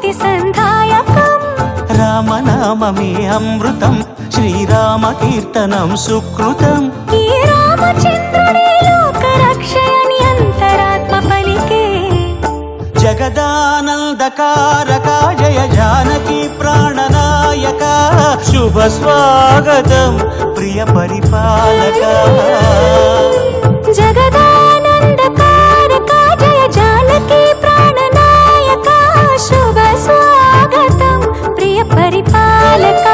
శాంతి సంధాయకం రామనామమే అమృతం శ్రీరామ కీర్తనం సుకృతం ఈ రామచంద్రుడే లోక రక్షయని అంతరాత్మ పలికే జగదానందకారక జయ జానకి ప్రాణనాయక శుభ స్వాగతం ప్రియ పరిపాలక జగదానందకారక జయ జానకి ప్రాణనాయక శుభ స్వాగతం ప్రియ పరిపాలక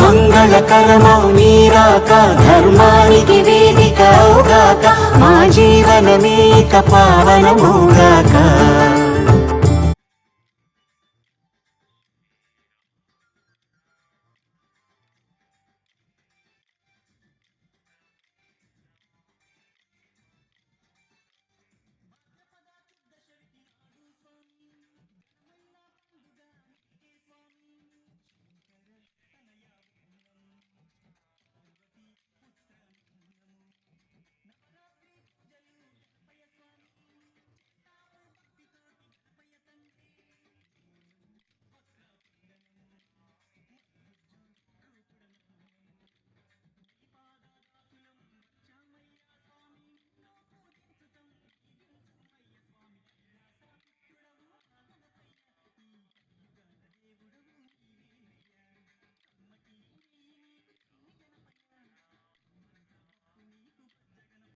మంగళకరమౌ నీరాక ధర్మానికి వేదిక అవుగాక మా జీవనమేక పావనమౌగాక